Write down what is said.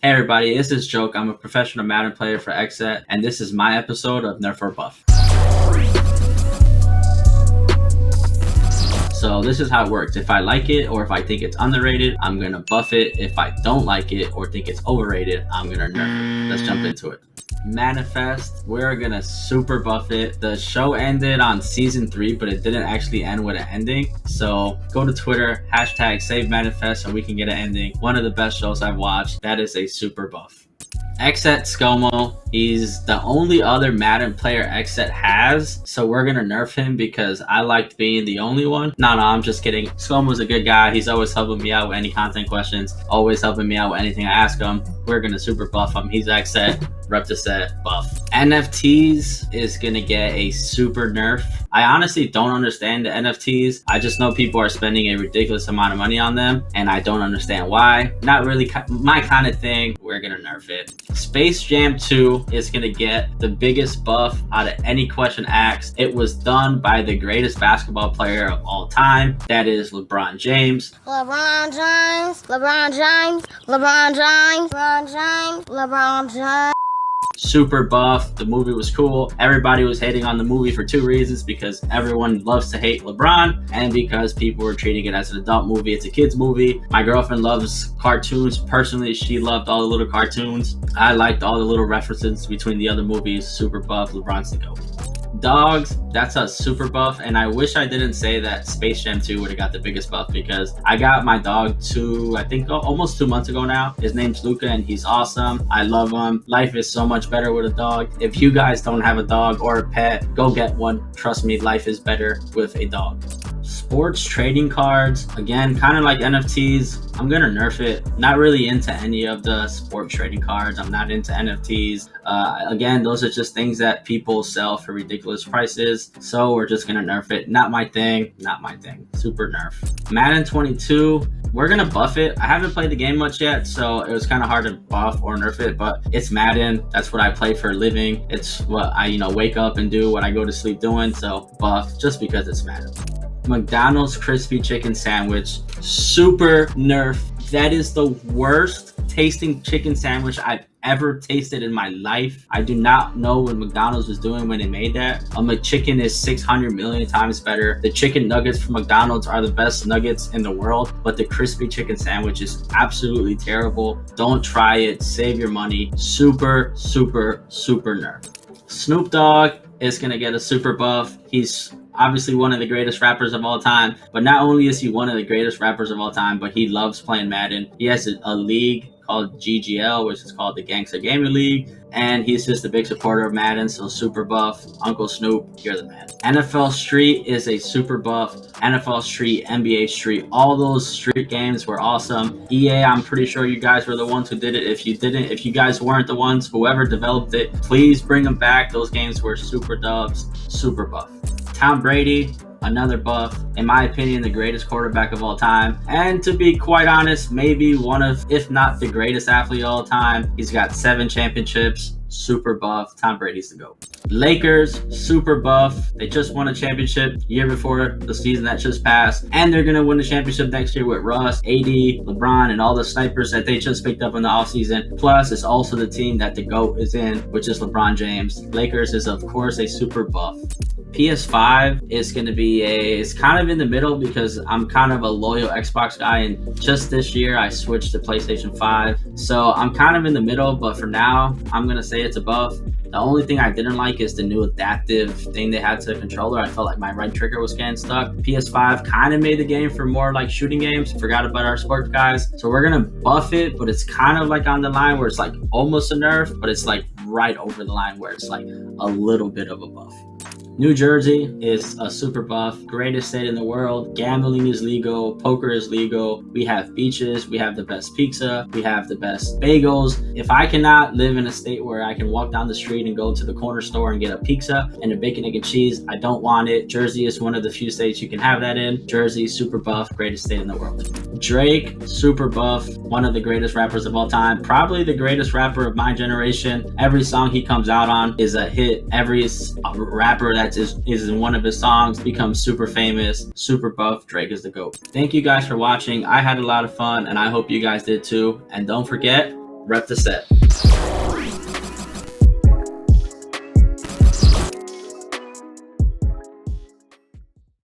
Hey everybody, this is Joke. I'm a professional Madden player for XSET, and this is my episode of Nerf or Buff. So this is how it works. If I like it or if I think it's underrated, I'm gonna buff it. If I don't like it or think it's overrated, I'm gonna nerf it. Let's jump into it. Manifest, we're gonna super buff it. The show ended on season 3, but it didn't actually end with an ending. So go to Twitter, hashtag save Manifest, and we can get an ending. One of the best shows I've watched. That is a super buff. XSET ScoMo, he's the only other Madden player XSET has, so we're gonna nerf him because I liked being the only one. No, I'm just kidding. ScoMo's a good guy. He's always helping me out with any content questions, always helping me out with anything I ask him. We're gonna super buff him. He's XSET, rep the set, buff. NFTs is gonna get a super nerf. I honestly don't understand the NFTs. I just know people are spending a ridiculous amount of money on them, and I don't understand why. Not really my kind of thing. We're gonna nerf it. Space Jam 2 is gonna get the biggest buff out of any question asked. It was done by the greatest basketball player of all time. That is LeBron James. LeBron James, LeBron James, LeBron James, LeBron James, LeBron James. Super buff. The movie was cool. Everybody was hating on the movie for 2 reasons: because everyone loves to hate LeBron, and because people were treating it as an adult movie. It's a kid's movie. My girlfriend loves cartoons. Personally, she loved all the little cartoons. I liked all the little references between the other movies. Super buff. LeBron's the GOAT. Dogs, that's a super buff, and I wish I didn't say that Space Jam 2 would have got the biggest buff, because I got my dog I think almost 2 months ago now. His name's Luca, and he's awesome. I love him. Life is so much better with a dog. If you guys don't have a dog or a pet, go get one. Trust me, life is better with a dog. Sports trading cards, again, kind of like NFTs. I'm gonna nerf it. Not really into any of the sports trading cards. I'm not into NFTs. Again, those are just things that people sell for ridiculous prices. So we're just gonna nerf it. Not my thing. Not my thing. Super nerf. Madden 22. We're gonna buff it. I haven't played the game much yet, so it was kind of hard to buff or nerf it, but it's Madden. That's what I play for a living. It's what I, wake up and do, what I go to sleep doing. So buff just because it's Madden. McDonald's crispy chicken sandwich, super nerf. That is the worst tasting chicken sandwich I've ever tasted in my life. I do not know what McDonald's was doing when they made that. A McChicken is 600 million times better. The chicken nuggets from McDonald's are the best nuggets in the world, but the crispy chicken sandwich is absolutely terrible. Don't try it. Save your money. Super, super, super nerf. Snoop Dogg is gonna get a super buff. He's obviously one of the greatest rappers of all time, but not only is he one of the greatest rappers of all time, but he loves playing Madden. He has a league called GGL, which is called the Gangster Gaming League, and he's just a big supporter of Madden, so super buff. Uncle Snoop, you're the man. NFL Street is a super buff. NFL Street, NBA Street, all those street games were awesome. EA, I'm pretty sure you guys were the ones who did it. If you guys weren't the ones, whoever developed it, please bring them back. Those games were super dubs, super buff. Tom Brady, another buff. In my opinion, the greatest quarterback of all time. And to be quite honest, maybe one of, if not the greatest athlete of all time. He's got 7 championships, super buff. Tom Brady's the GOAT. Lakers, super buff. They just won a championship year before the season that just passed, and they're gonna win the championship next year with Russ, AD, LeBron, and all the snipers that they just picked up in the offseason. Plus, it's also the team that the GOAT is in, which is LeBron James. Lakers is, of course, a super buff. PS5 is going to be it's kind of in the middle, because I'm kind of a loyal Xbox guy, and just this year I switched to PlayStation 5. So I'm kind of in the middle, but for now, I'm going to say it's a buff. The only thing I didn't like is the new adaptive thing they had to the controller. I felt like my right trigger was getting stuck. PS5 kind of made the game for more like shooting games. Forgot about our sports guys. So we're going to buff it, but it's kind of like on the line where it's like almost a nerf, but it's like right over the line where it's like a little bit of a buff. New Jersey is a super buff, greatest state in the world. Gambling is legal, poker is legal. We have beaches, we have the best pizza, we have the best bagels. If I cannot live in a state where I can walk down the street and go to the corner store and get a pizza and a bacon, egg, and cheese, I don't want it. Jersey is one of the few states you can have that in. Jersey, super buff, greatest state in the world. Drake, super buff, one of the greatest rappers of all time. Probably the greatest rapper of my generation. Every song he comes out on is a hit. Every rapper that is in one of his songs becomes super famous, super buff. Drake is the GOAT. Thank you guys for watching. I had a lot of fun, and I hope you guys did too. And don't forget, Rep the set.